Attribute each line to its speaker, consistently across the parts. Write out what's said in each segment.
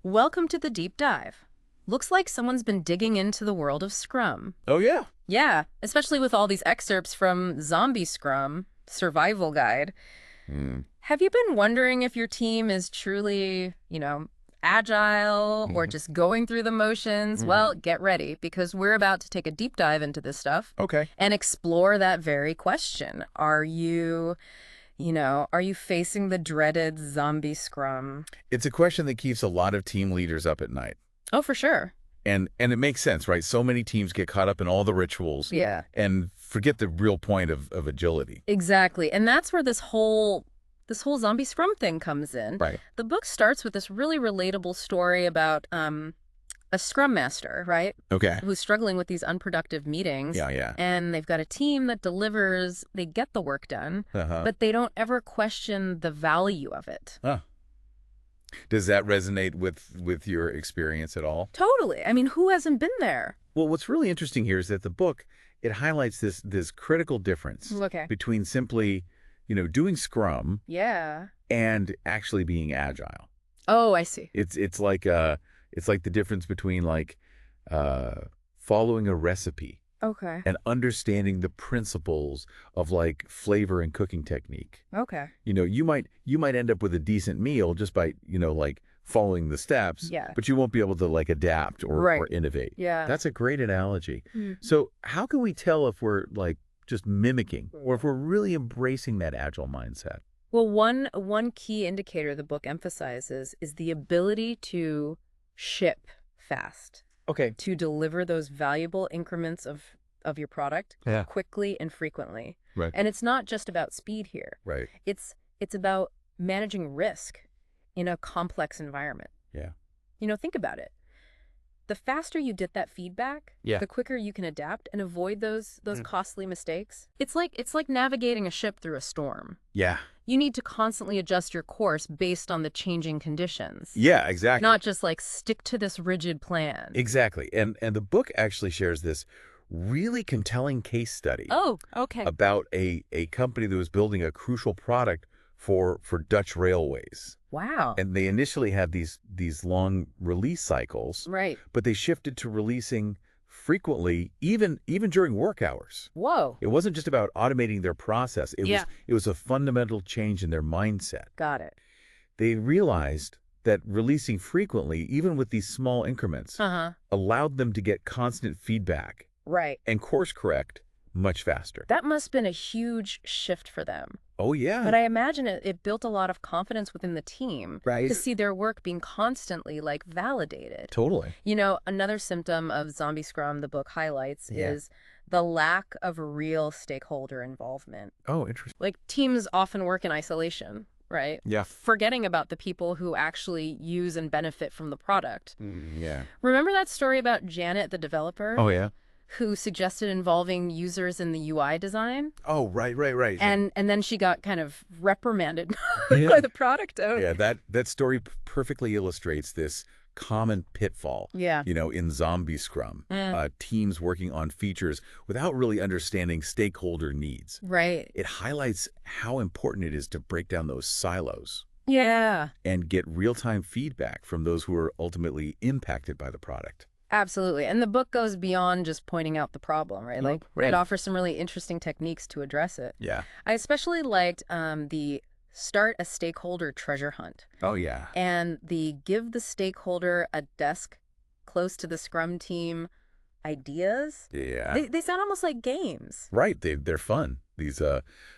Speaker 1: Welcome to the deep dive. Looks like someone's been digging into the world of Scrum.
Speaker 2: Oh, yeah.
Speaker 1: Yeah, especially with all these excerpts from Zombie Scrum Survival Guide.
Speaker 2: Mm.
Speaker 1: Have you been wondering if your team is truly, agile or
Speaker 2: Mhm.
Speaker 1: just going through the motions?
Speaker 2: Mhm.
Speaker 1: Well, get ready because we're about to take a deep dive into this stuff
Speaker 2: Okay.
Speaker 1: and explore that very question. Are you facing the dreaded zombie scrum?
Speaker 2: It's a question that keeps a lot of team leaders up at night.
Speaker 1: Oh, for sure.
Speaker 2: And it makes sense, right? So many teams get caught up in all the rituals
Speaker 1: Yeah.
Speaker 2: and forget the real point of agility.
Speaker 1: Exactly. And that's where this whole zombie scrum thing comes in.
Speaker 2: Right.
Speaker 1: The book starts with this really relatable story about a scrum master, right?
Speaker 2: Okay.
Speaker 1: Who's struggling with these unproductive meetings.
Speaker 2: Yeah, yeah.
Speaker 1: And they've got a team that delivers, they get the work done,
Speaker 2: Uh-huh.
Speaker 1: but they don't ever question the value of it.
Speaker 2: Huh. Does that resonate with your experience at all?
Speaker 1: Totally. I mean, who hasn't been there?
Speaker 2: Well, what's really interesting here is that the book, it highlights this critical difference
Speaker 1: Okay.
Speaker 2: between simply, doing Scrum
Speaker 1: Yeah.
Speaker 2: and actually being agile.
Speaker 1: Oh, I see.
Speaker 2: It's like the difference between uh following a recipe
Speaker 1: Okay.
Speaker 2: and understanding the principles of like flavor and cooking technique.
Speaker 1: Okay.
Speaker 2: You might end up with a decent meal just by, like following the steps,
Speaker 1: Yeah.
Speaker 2: but you won't be able to like adapt or,
Speaker 1: Right.
Speaker 2: or innovate.
Speaker 1: Yeah.
Speaker 2: That's a great analogy.
Speaker 1: Hmm.
Speaker 2: So how can we tell if we're like just mimicking or if we're really embracing that agile mindset?
Speaker 1: Well, one key indicator the book emphasizes is the ability to ship fast,
Speaker 2: Okay.
Speaker 1: to deliver those valuable increments of your product
Speaker 2: Yeah.
Speaker 1: quickly and frequently.
Speaker 2: Right.
Speaker 1: And it's not just about speed here.
Speaker 2: Right.
Speaker 1: It's about managing risk in a complex environment.
Speaker 2: Yeah.
Speaker 1: Think about it. The faster you get that feedback,
Speaker 2: Yeah.
Speaker 1: the quicker you can adapt and avoid those
Speaker 2: Mm.
Speaker 1: costly mistakes. It's like navigating a ship through a storm.
Speaker 2: Yeah.
Speaker 1: You need to constantly adjust your course based on the changing conditions.
Speaker 2: Yeah, exactly.
Speaker 1: Not just like stick to this rigid plan.
Speaker 2: Exactly. And the book actually shares this really compelling case study
Speaker 1: Oh, okay.
Speaker 2: about a company that was building a crucial product for Dutch railways.
Speaker 1: Wow.
Speaker 2: And they initially had these long release cycles,
Speaker 1: Right.
Speaker 2: but they shifted to releasing frequently, even during work hours.
Speaker 1: Whoa.
Speaker 2: It wasn't just about automating their process.
Speaker 1: Yeah.
Speaker 2: It was a fundamental change in their mindset.
Speaker 1: Got it.
Speaker 2: They realized that releasing frequently, even with these small increments,
Speaker 1: Uh-huh.
Speaker 2: allowed them to get constant feedback
Speaker 1: Right.
Speaker 2: and course correct much faster.
Speaker 1: That must have been a huge shift for them.
Speaker 2: Oh, yeah.
Speaker 1: But I imagine it built a lot of confidence within the team
Speaker 2: Right.
Speaker 1: to see their work being constantly validated.
Speaker 2: Totally.
Speaker 1: Another symptom of zombie scrum the book highlights
Speaker 2: Yeah.
Speaker 1: is the lack of real stakeholder involvement.
Speaker 2: Oh, interesting.
Speaker 1: Like teams often work in isolation, right?
Speaker 2: Yeah.
Speaker 1: Forgetting about the people who actually use and benefit from the product.
Speaker 2: Yeah.
Speaker 1: Remember that story about Janet, the developer,
Speaker 2: Oh, yeah.
Speaker 1: who suggested involving users in the UI design?
Speaker 2: Oh, right.
Speaker 1: And then she got kind of reprimanded
Speaker 2: Yeah.
Speaker 1: by the product owner.
Speaker 2: Yeah, that story perfectly illustrates this common pitfall,
Speaker 1: Yeah.
Speaker 2: in zombie scrum. Teams working on features without really understanding stakeholder needs.
Speaker 1: Right.
Speaker 2: It highlights how important it is to break down those silos
Speaker 1: Yeah.
Speaker 2: and get real-time feedback from those who are ultimately impacted by the product.
Speaker 1: Absolutely. And the book goes beyond just pointing out the problem, right? Like
Speaker 2: right.
Speaker 1: it offers some really interesting techniques to address it.
Speaker 2: Yeah.
Speaker 1: I especially liked the start a stakeholder treasure hunt
Speaker 2: Oh, yeah.
Speaker 1: and the give the stakeholder a desk close to the Scrum team ideas.
Speaker 2: Yeah.
Speaker 1: They sound almost like games.
Speaker 2: Right. They're fun. These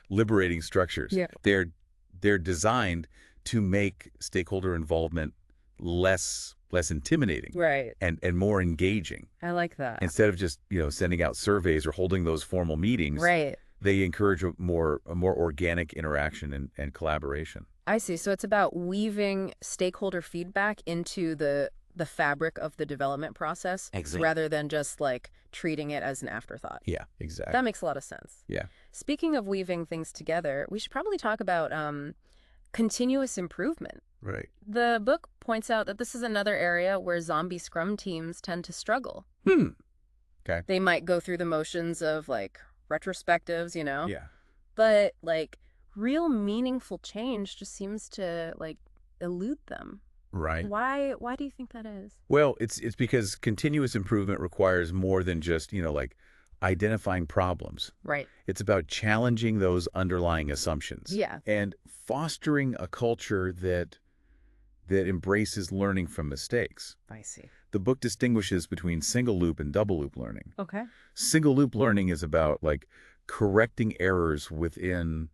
Speaker 2: liberating structures.
Speaker 1: Yeah.
Speaker 2: They're designed to make stakeholder involvement less intimidating
Speaker 1: Right.
Speaker 2: and more engaging.
Speaker 1: I like that.
Speaker 2: Instead of just, sending out surveys or holding those formal meetings,
Speaker 1: Right.
Speaker 2: they encourage a more organic interaction and collaboration.
Speaker 1: I see. So it's about weaving stakeholder feedback into the fabric of the development process
Speaker 2: Exactly.
Speaker 1: rather than just treating it as an afterthought.
Speaker 2: Yeah, exactly.
Speaker 1: That makes a lot of sense.
Speaker 2: Yeah.
Speaker 1: Speaking of weaving things together, we should probably talk about continuous improvement.
Speaker 2: Right.
Speaker 1: The book points out that this is another area where zombie scrum teams tend to struggle.
Speaker 2: Okay.
Speaker 1: They might go through the motions of retrospectives,
Speaker 2: Yeah.
Speaker 1: but real meaningful change just seems to elude them.
Speaker 2: Right.
Speaker 1: Why do you think that is?
Speaker 2: Well, it's because continuous improvement requires more than just, like identifying problems.
Speaker 1: Right.
Speaker 2: It's about challenging those underlying assumptions
Speaker 1: Yeah,
Speaker 2: and fostering a culture that embraces learning from mistakes.
Speaker 1: I see.
Speaker 2: The book distinguishes between single loop and double loop learning.
Speaker 1: Okay.
Speaker 2: Single loop learning is about like correcting errors within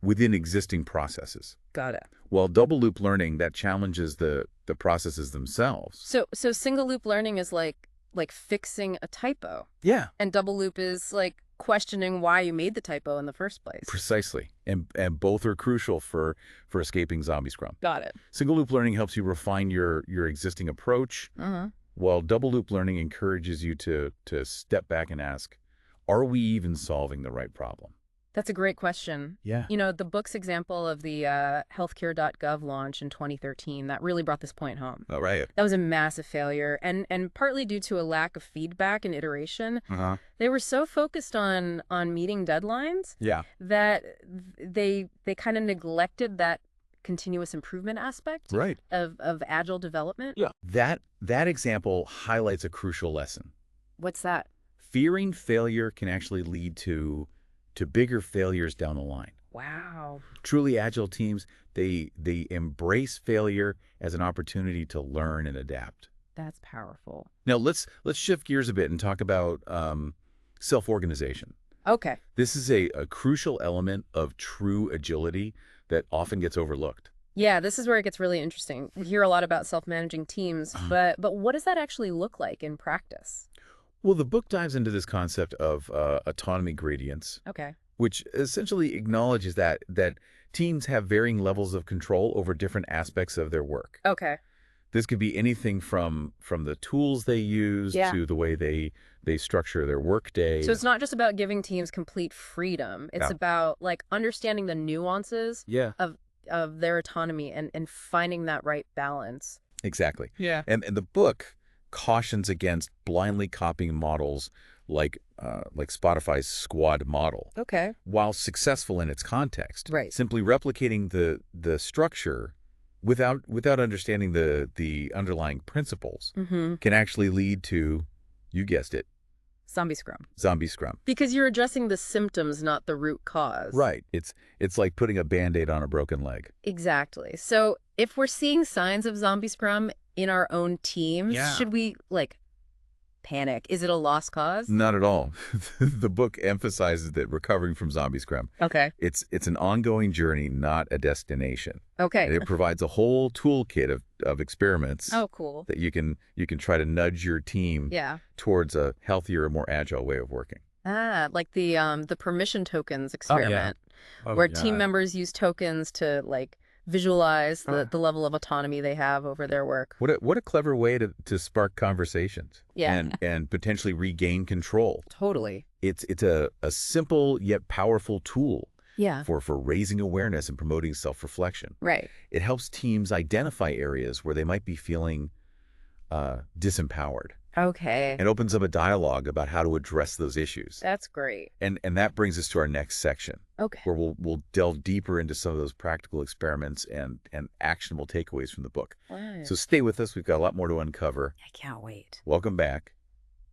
Speaker 2: existing processes.
Speaker 1: Got it.
Speaker 2: While double loop learning that challenges the processes themselves.
Speaker 1: So single loop learning is like fixing a typo,
Speaker 2: Yeah,
Speaker 1: and double loop is like questioning why you made the typo in the first place.
Speaker 2: precisely. And both are crucial for escaping zombie scrum.
Speaker 1: Got it.
Speaker 2: Single loop learning helps you refine your existing approach,
Speaker 1: Uh-huh.
Speaker 2: while double loop learning encourages you to step back and ask, are we even solving the right problem?
Speaker 1: That's a great question.
Speaker 2: Yeah.
Speaker 1: The book's example of the healthcare.gov launch in 2013, that really brought this point home.
Speaker 2: All right.
Speaker 1: That was a massive failure, and partly due to a lack of feedback and iteration.
Speaker 2: Uh-huh.
Speaker 1: They were so focused on meeting deadlines
Speaker 2: Yeah.
Speaker 1: that they kind of neglected that continuous improvement aspect
Speaker 2: Right.
Speaker 1: of agile development.
Speaker 2: Yeah. That example highlights a crucial lesson.
Speaker 1: What's that?
Speaker 2: Fearing failure can actually lead to bigger failures down the line.
Speaker 1: Wow.
Speaker 2: Truly agile teams, they embrace failure as an opportunity to learn and adapt.
Speaker 1: That's powerful.
Speaker 2: Now let's shift gears a bit and talk about self-organization.
Speaker 1: Okay.
Speaker 2: This is a crucial element of true agility that often gets overlooked.
Speaker 1: Yeah, this is where it gets really interesting. We hear a lot about self-managing teams, but what does that actually look like in practice?
Speaker 2: Well, the book dives into this concept of autonomy gradients,
Speaker 1: Okay.
Speaker 2: which essentially acknowledges that teams have varying levels of control over different aspects of their work.
Speaker 1: Okay.
Speaker 2: This could be anything from the tools they use
Speaker 1: Yeah.
Speaker 2: to the way they structure their workday.
Speaker 1: So it's not just about giving teams complete freedom. It's
Speaker 2: Yeah.
Speaker 1: about like understanding the nuances
Speaker 2: Yeah,
Speaker 1: of their autonomy and finding that right balance.
Speaker 2: exactly.
Speaker 1: Yeah.
Speaker 2: And the book cautions against blindly copying models like Spotify's squad model.
Speaker 1: Okay.
Speaker 2: While successful in its context,
Speaker 1: Right.
Speaker 2: simply replicating the structure without understanding the underlying principles
Speaker 1: Mm-hmm.
Speaker 2: can actually lead to, you guessed it,
Speaker 1: Zombie Scrum.
Speaker 2: zombie scrum.
Speaker 1: Because you're addressing the symptoms, not the root cause.
Speaker 2: Right. It's like putting a Band-Aid on a broken leg.
Speaker 1: Exactly. So if we're seeing signs of Zombie Scrum in our own teams,
Speaker 2: Yeah.
Speaker 1: should we panic? Is it a lost cause?
Speaker 2: Not at all. The book emphasizes that recovering from zombie scrum,
Speaker 1: Okay.
Speaker 2: it's an ongoing journey, not a destination.
Speaker 1: Okay.
Speaker 2: And it provides a whole toolkit of experiments
Speaker 1: Oh, cool.
Speaker 2: that you can try to nudge your team
Speaker 1: Yeah.
Speaker 2: towards a healthier, more agile way of working.
Speaker 1: Ah, like the permission tokens experiment, where team members use tokens to visualize the level of autonomy they have over their work.
Speaker 2: What a clever way to spark conversations.
Speaker 1: Yeah.
Speaker 2: And potentially regain control.
Speaker 1: Totally.
Speaker 2: It's a simple yet powerful tool
Speaker 1: Yeah.
Speaker 2: for raising awareness and promoting self-reflection.
Speaker 1: Right.
Speaker 2: It helps teams identify areas where they might be feeling disempowered,
Speaker 1: Okay.
Speaker 2: and opens up a dialogue about how to address those issues.
Speaker 1: That's great.
Speaker 2: And that brings us to our next section,
Speaker 1: Okay.
Speaker 2: where we'll delve deeper into some of those practical experiments and actionable takeaways from the book.
Speaker 1: Wow.
Speaker 2: So stay with us. We've got a lot more to uncover.
Speaker 1: I can't wait.
Speaker 2: Welcome back.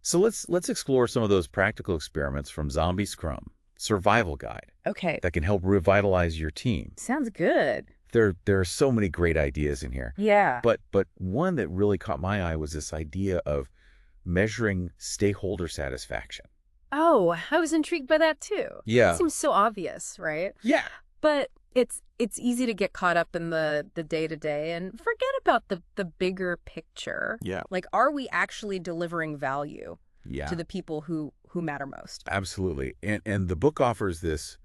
Speaker 2: So let's explore some of those practical experiments from Zombie Scrum Survival Guide
Speaker 1: Okay.
Speaker 2: that can help revitalize your team.
Speaker 1: Sounds good.
Speaker 2: There are so many great ideas in here.
Speaker 1: Yeah.
Speaker 2: But one that really caught my eye was this idea of measuring stakeholder satisfaction.
Speaker 1: Oh, I was intrigued by that too.
Speaker 2: Yeah.
Speaker 1: It seems so obvious, right?
Speaker 2: Yeah.
Speaker 1: But it's easy to get caught up in the day-to-day and forget about the bigger picture.
Speaker 2: Yeah.
Speaker 1: Like, are we actually delivering value
Speaker 2: Yeah.
Speaker 1: to the people who matter most?
Speaker 2: Absolutely. And the book offers this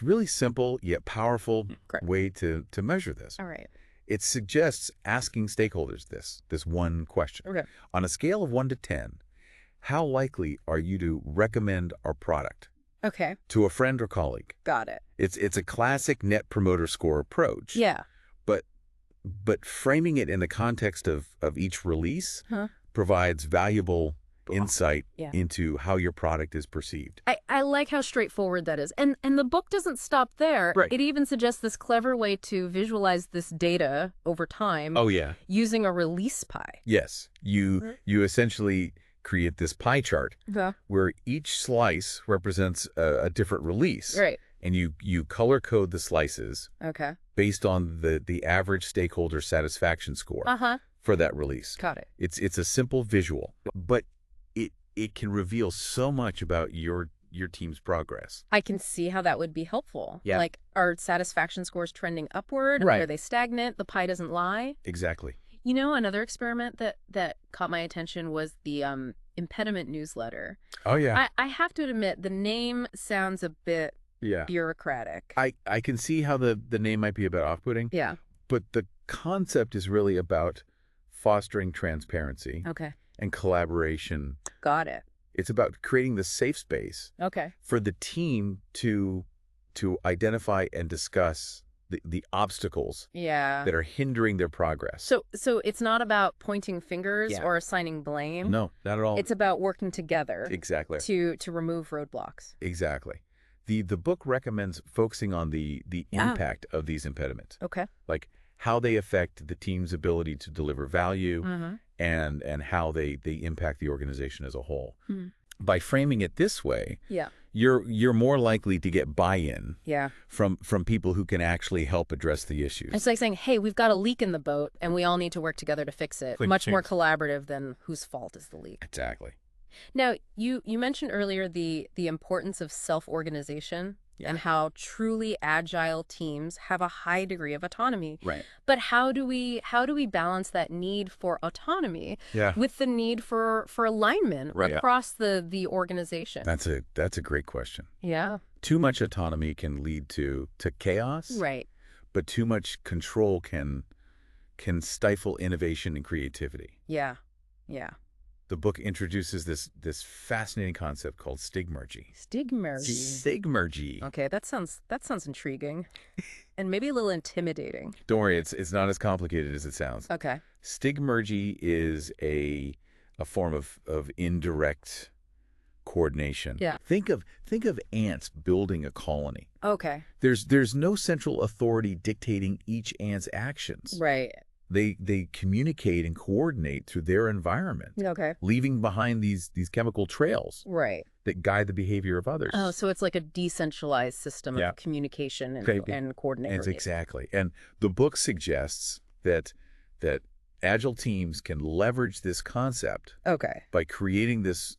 Speaker 2: really simple yet powerful
Speaker 1: Great.
Speaker 2: way to measure this.
Speaker 1: All right.
Speaker 2: It suggests asking stakeholders this one question.
Speaker 1: Okay.
Speaker 2: On a scale of 1 to 10, how likely are you to recommend our product
Speaker 1: Okay.
Speaker 2: to a friend or colleague?
Speaker 1: Got it.
Speaker 2: It's a classic net promoter score approach.
Speaker 1: Yeah.
Speaker 2: But framing it in the context of each release
Speaker 1: Huh.
Speaker 2: provides valuable insight
Speaker 1: Yeah.
Speaker 2: into how your product is perceived.
Speaker 1: I like how straightforward that is. And the book doesn't stop there.
Speaker 2: Right.
Speaker 1: It even suggests this clever way to visualize this data over time.
Speaker 2: Oh, yeah.
Speaker 1: Using a release pie.
Speaker 2: Yes. You essentially create this pie chart where each slice represents a different release.
Speaker 1: Right.
Speaker 2: And you color code the slices based on the average stakeholder satisfaction score for that release.
Speaker 1: Got it.
Speaker 2: It's a simple visual, but it can reveal so much about your team's progress.
Speaker 1: I can see how that would be helpful.
Speaker 2: Yeah.
Speaker 1: Like, are satisfaction scores trending upward?
Speaker 2: Right.
Speaker 1: Are they stagnant? The pie doesn't lie?
Speaker 2: Exactly.
Speaker 1: You know, another experiment that caught my attention was the impediment newsletter.
Speaker 2: Oh, yeah.
Speaker 1: I have to admit, the name sounds a bit bureaucratic.
Speaker 2: I can see how the name might be a bit off-putting.
Speaker 1: Yeah.
Speaker 2: But the concept is really about fostering transparency and collaboration.
Speaker 1: Got it.
Speaker 2: It's about creating the safe space for the team to identify and discuss the obstacles that are hindering their progress.
Speaker 1: So it's not about pointing fingers or assigning blame.
Speaker 2: No, not at all.
Speaker 1: It's about working together.
Speaker 2: Exactly.
Speaker 1: To remove roadblocks.
Speaker 2: Exactly. The book recommends focusing on the impact of these impediments.
Speaker 1: Okay.
Speaker 2: Like how they affect the team's ability to deliver value and how they impact the organization as a whole. By framing it this way, you're more likely to get buy-in from people who can actually help address the issues.
Speaker 1: It's like saying, hey, we've got a leak in the boat and we all need to work together to fix it. Much more collaborative than whose fault is the leak.
Speaker 2: Exactly.
Speaker 1: Now, you mentioned earlier the importance of self-organization and how truly agile teams have a high degree of autonomy.
Speaker 2: Right.
Speaker 1: But how do we balance that need for autonomy with the need for alignment across the organization?
Speaker 2: That's a great question.
Speaker 1: Yeah.
Speaker 2: Too much autonomy can lead to chaos.
Speaker 1: Right.
Speaker 2: But too much control can stifle innovation and creativity.
Speaker 1: Yeah. Yeah.
Speaker 2: The book introduces this fascinating concept called stigmergy. Stigmergy.
Speaker 1: Okay, that sounds intriguing, and maybe a little intimidating.
Speaker 2: Don't worry, it's not as complicated as it sounds.
Speaker 1: Okay.
Speaker 2: Stigmergy is a form of indirect coordination.
Speaker 1: Yeah.
Speaker 2: Think of ants building a colony.
Speaker 1: Okay.
Speaker 2: There's no central authority dictating each ant's actions.
Speaker 1: Right.
Speaker 2: They communicate and coordinate through their environment, leaving behind these chemical trails that guide the behavior of others.
Speaker 1: Oh, so it's like a decentralized system of communication and coordination.
Speaker 2: Exactly. And the book suggests that agile teams can leverage this concept by creating this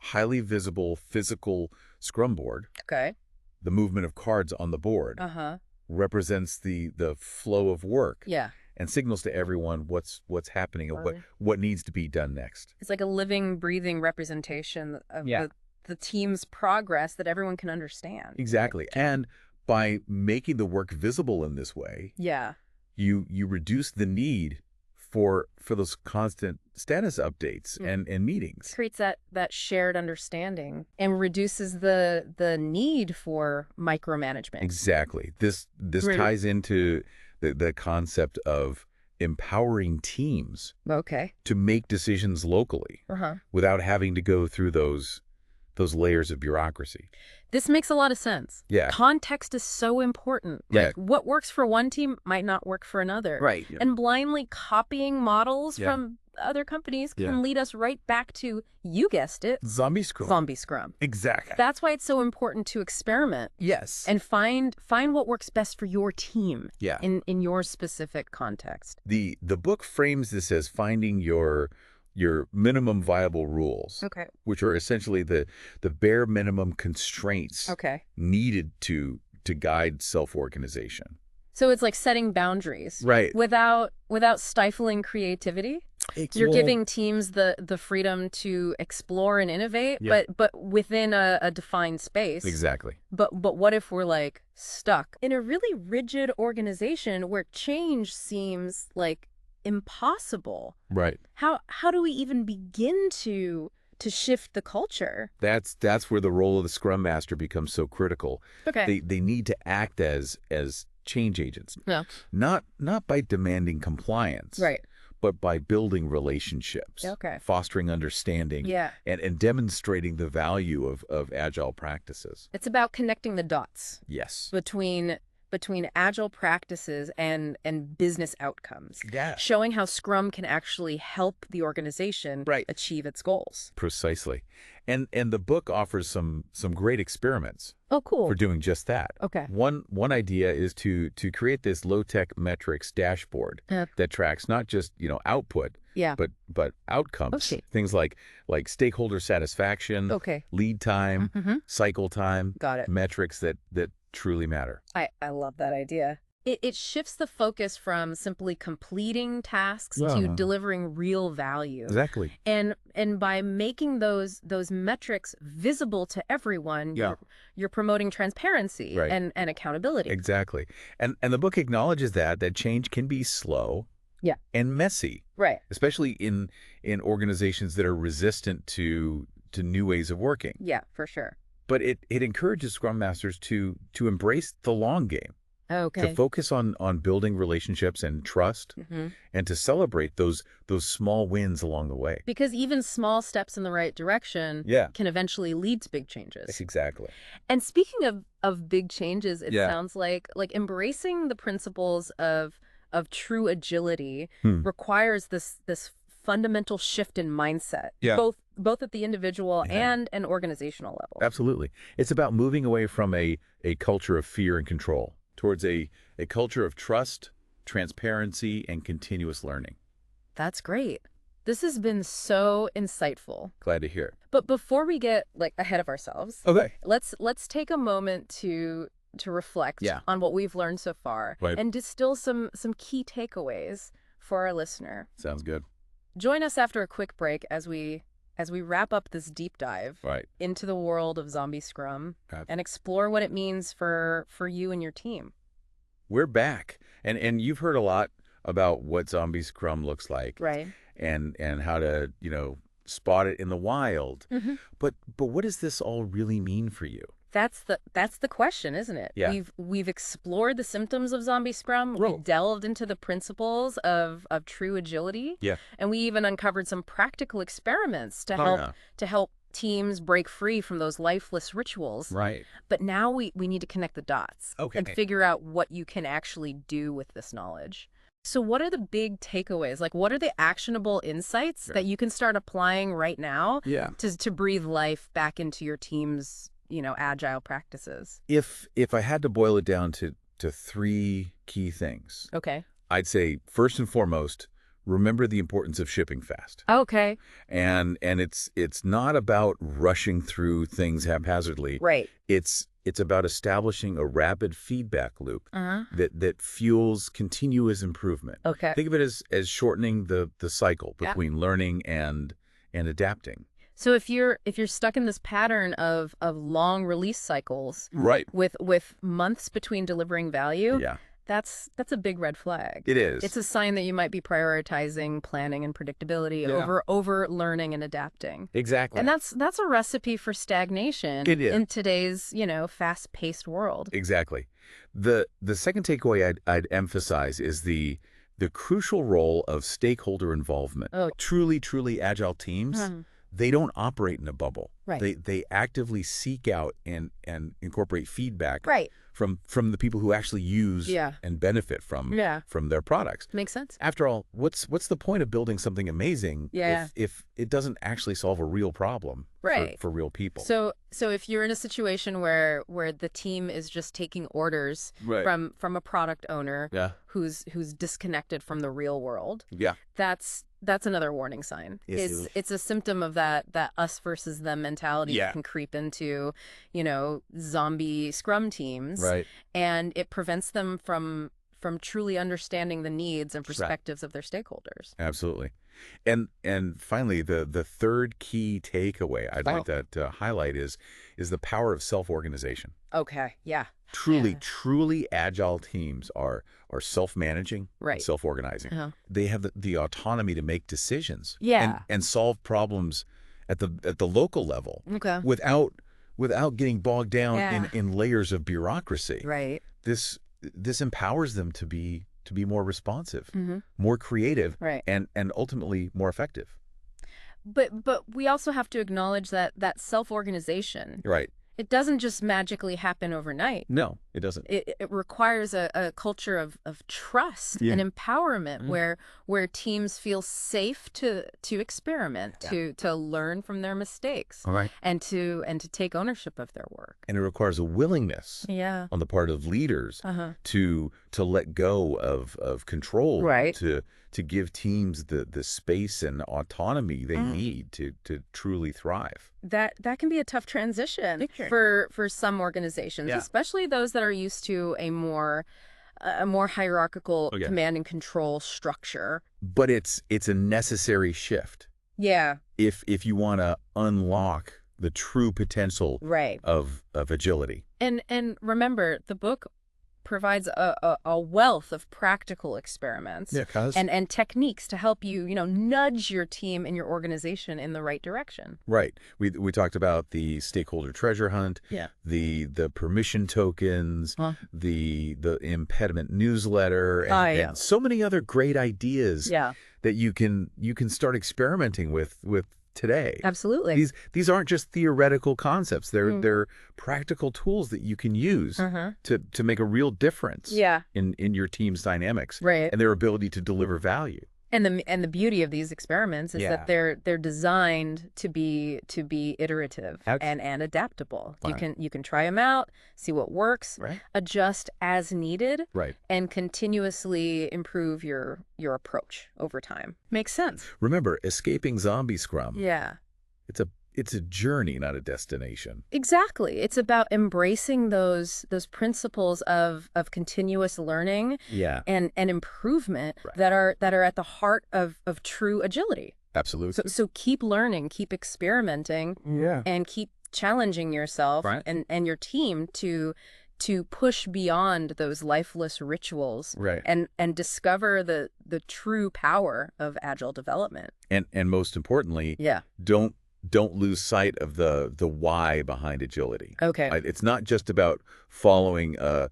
Speaker 2: highly visible physical scrum board. The movement of cards on the board represents the flow of work and signals to everyone what's happening and what needs to be done next.
Speaker 1: It's like a living, breathing representation of the team's progress that everyone can understand.
Speaker 2: Exactly. And by making the work visible in this way, you reduce the need for those constant status updates and meetings.
Speaker 1: It creates that shared understanding and reduces the need for micromanagement.
Speaker 2: Exactly. This ties into the concept of empowering teams to make decisions locally without having to go through those layers of bureaucracy.
Speaker 1: This makes a lot of sense.
Speaker 2: Yeah.
Speaker 1: Context is so important.
Speaker 2: Yeah.
Speaker 1: Like, what works for one team might not work for another.
Speaker 2: Right.
Speaker 1: And blindly copying models from other companies can lead us right back to, you guessed it,
Speaker 2: Zombie Scrum.
Speaker 1: Zombie Scrum.
Speaker 2: Exactly.
Speaker 1: That's why it's so important to experiment.
Speaker 2: Yes.
Speaker 1: And find what works best for your team.
Speaker 2: Yeah.
Speaker 1: In your specific context.
Speaker 2: The book frames this as finding your minimum viable rules, which are essentially the bare minimum constraints needed to guide self-organization.
Speaker 1: So it's like setting boundaries, without stifling creativity. You're giving teams the freedom to explore and innovate, but within a defined space.
Speaker 2: Exactly.
Speaker 1: But what if we're like stuck in a really rigid organization where change seems like impossible?
Speaker 2: Right.
Speaker 1: How do we even begin to shift the culture?
Speaker 2: That's where the role of the Scrum Master becomes so critical. They need to act as change agents. Not by demanding compliance. but by building relationships, fostering understanding, and demonstrating the value of Agile practices.
Speaker 1: It's about connecting the dots.
Speaker 2: Yes.
Speaker 1: Between Agile practices and business outcomes.
Speaker 2: Yeah.
Speaker 1: Showing how Scrum can actually help the organization achieve its goals.
Speaker 2: Precisely. And the book offers some great experiments.
Speaker 1: Oh, cool.
Speaker 2: For doing just that.
Speaker 1: Okay.
Speaker 2: One idea is to create this low-tech metrics dashboard that tracks not just, output, but outcomes.
Speaker 1: Okay.
Speaker 2: Things like stakeholder satisfaction, lead time, cycle time.
Speaker 1: Got it.
Speaker 2: Metrics that truly matter.
Speaker 1: I love that idea. It shifts the focus from simply completing tasks to delivering real value.
Speaker 2: Exactly.
Speaker 1: And by making those metrics visible to everyone, you're promoting transparency and accountability.
Speaker 2: Exactly. And the book acknowledges that change can be slow and messy.
Speaker 1: Right.
Speaker 2: Especially in organizations that are resistant to new ways of working.
Speaker 1: Yeah, for sure.
Speaker 2: But it encourages Scrum Masters to embrace the long game.
Speaker 1: Okay.
Speaker 2: To focus on building relationships and trust, and to celebrate those small wins along the way.
Speaker 1: Because even small steps in the right direction can eventually lead to big changes.
Speaker 2: Exactly.
Speaker 1: And speaking of big changes, it sounds like embracing the principles of true agility requires this fundamental shift in mindset, both at the individual and an organizational level.
Speaker 2: Absolutely. It's about moving away from a culture of fear and control towards a culture of trust, transparency, and continuous learning.
Speaker 1: That's great. This has been so insightful.
Speaker 2: Glad to hear.
Speaker 1: But before we get ahead of ourselves, let's take a moment to reflect on what we've learned so far and distill some key takeaways for our listener.
Speaker 2: Sounds good.
Speaker 1: Join us after a quick break as we wrap up this deep dive into the world of Zombie Scrum and explore what it means for you and your team.
Speaker 2: We're back. And you've heard a lot about what Zombie Scrum looks like.
Speaker 1: Right.
Speaker 2: And how to, spot it in the wild. But what does this all really mean for you?
Speaker 1: That's the question, isn't it?
Speaker 2: Yeah.
Speaker 1: We've explored the symptoms of Zombie Scrum. We've delved into the principles of true agility.
Speaker 2: Yeah.
Speaker 1: And we even uncovered some practical experiments to help teams break free from those lifeless rituals.
Speaker 2: Right.
Speaker 1: But now we need to connect the dots and figure out what you can actually do with this knowledge. So what are the big takeaways? What are the actionable insights that you can start applying right now to breathe life back into your team's agile practices?
Speaker 2: If I had to boil it down to three key things, I'd say first and foremost, remember the importance of shipping fast.
Speaker 1: Okay.
Speaker 2: And it's not about rushing through things haphazardly.
Speaker 1: Right.
Speaker 2: It's about establishing a rapid feedback loop that fuels continuous improvement.
Speaker 1: Okay.
Speaker 2: Think of it as shortening the cycle between learning and adapting.
Speaker 1: So if you're stuck in this pattern of long release cycles, with months between delivering value, that's a big red flag.
Speaker 2: It is.
Speaker 1: It's a sign that you might be prioritizing planning and predictability over learning and adapting.
Speaker 2: Exactly.
Speaker 1: And that's a recipe for stagnation in today's, fast-paced world.
Speaker 2: Exactly. The second takeaway I'd emphasize is the crucial role of stakeholder involvement. Truly agile teams, they don't operate in a bubble.
Speaker 1: Right.
Speaker 2: They actively seek out and incorporate feedback from the people who actually use and benefit from their products.
Speaker 1: Makes sense.
Speaker 2: After all, what's the point of building something amazing if it doesn't actually solve a real problem for real people?
Speaker 1: So if you're in a situation where the team is just taking orders from a product owner who's disconnected from the real world, that's another warning sign. It's a symptom of that us versus them mentality that can creep into, zombie Scrum teams.
Speaker 2: Right.
Speaker 1: And it prevents them from truly understanding the needs and perspectives of their stakeholders.
Speaker 2: Absolutely. And finally, the third key takeaway I'd like to highlight is the power of self-organization.
Speaker 1: Okay. Yeah.
Speaker 2: Truly agile teams are self-managing, self-organizing. They have the autonomy to make decisions and solve problems at the local level without getting bogged down in layers of bureaucracy.
Speaker 1: Right.
Speaker 2: This empowers them to be to be more responsive, more creative,
Speaker 1: right,
Speaker 2: and ultimately more effective.
Speaker 1: But we also have to acknowledge that self-organization,
Speaker 2: right,
Speaker 1: it doesn't just magically happen overnight.
Speaker 2: No, it doesn't.
Speaker 1: It requires a culture of trust and empowerment where teams feel safe to experiment, to learn from their mistakes,
Speaker 2: All right.
Speaker 1: and to take ownership of their work.
Speaker 2: And it requires a willingness on the part of leaders to let go of control,
Speaker 1: right,
Speaker 2: to give teams the space and autonomy they need to truly thrive.
Speaker 1: That can be a tough transition for some organizations, especially those that are used to a more hierarchical command and control structure.
Speaker 2: But it's a necessary shift.
Speaker 1: Yeah.
Speaker 2: If you want to unlock the true potential of agility.
Speaker 1: And remember, the book provides a wealth of practical experiments and techniques to help you, nudge your team and your organization in the right direction.
Speaker 2: Right. We talked about the stakeholder treasure hunt, the permission tokens, the impediment newsletter, and so many other great ideas that you can start experimenting with today.
Speaker 1: Absolutely.
Speaker 2: These aren't just theoretical concepts. They're practical tools that you can use to make a real difference in your team's dynamics and their ability to deliver value.
Speaker 1: And the beauty of these experiments is that they're designed to be iterative and adaptable. You can try them out, see what works, adjust as needed, and continuously improve your approach over time. Makes sense.
Speaker 2: Remember, escaping zombie scrum.
Speaker 1: Yeah.
Speaker 2: It's a journey, not a destination.
Speaker 1: Exactly. It's about embracing those principles of continuous learning and improvement that are at the heart of true agility.
Speaker 2: Absolutely.
Speaker 1: So keep learning, keep experimenting, and keep challenging yourself and your team to push beyond those lifeless rituals and discover the true power of agile development.
Speaker 2: And most importantly, don't lose sight of the why behind agility.
Speaker 1: Okay.
Speaker 2: It's not just about following a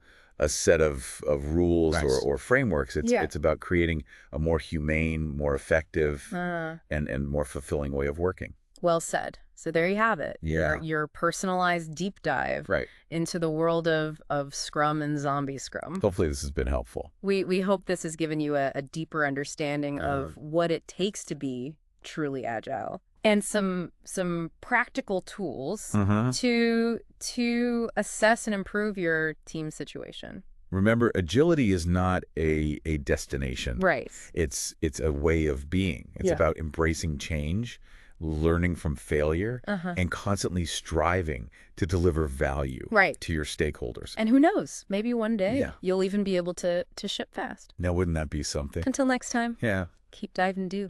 Speaker 2: set of rules or frameworks. It's about creating a more humane, more effective, and more fulfilling way of working.
Speaker 1: Well said. So there you have it. Your personalized deep dive into the world of Scrum and Zombie Scrum.
Speaker 2: Hopefully this has been helpful.
Speaker 1: We hope this has given you a deeper understanding of what it takes to be truly agile. And some practical tools to assess and improve your team situation.
Speaker 2: Remember, agility is not a destination.
Speaker 1: Right.
Speaker 2: It's a way of being. It's about embracing change, learning from failure, and constantly striving to deliver value to your stakeholders.
Speaker 1: And who knows, maybe one day you'll even be able to ship fast.
Speaker 2: Now, wouldn't that be something?
Speaker 1: Until next time.
Speaker 2: Yeah.
Speaker 1: Keep diving, do.